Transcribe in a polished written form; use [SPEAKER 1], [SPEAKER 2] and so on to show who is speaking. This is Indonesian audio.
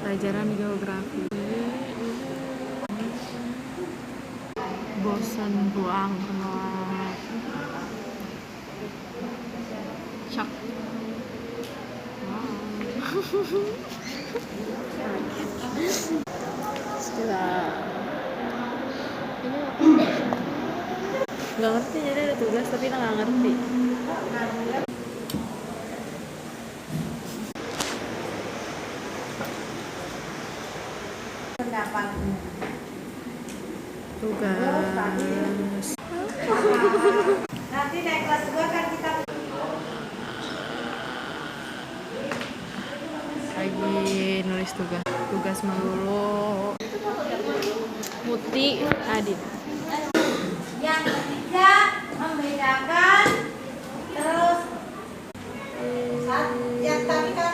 [SPEAKER 1] pelajaran geografi. Bosan buang penat. Cak. Setelah ini nggak ngerti, jadi ada tugas tapi nggak ngerti. Tugas
[SPEAKER 2] Nanti naik kelas 2 kan kita
[SPEAKER 1] lagi nulis tugas melulu. Muti Adit.
[SPEAKER 2] yang ketiga membedakan terus yang tadi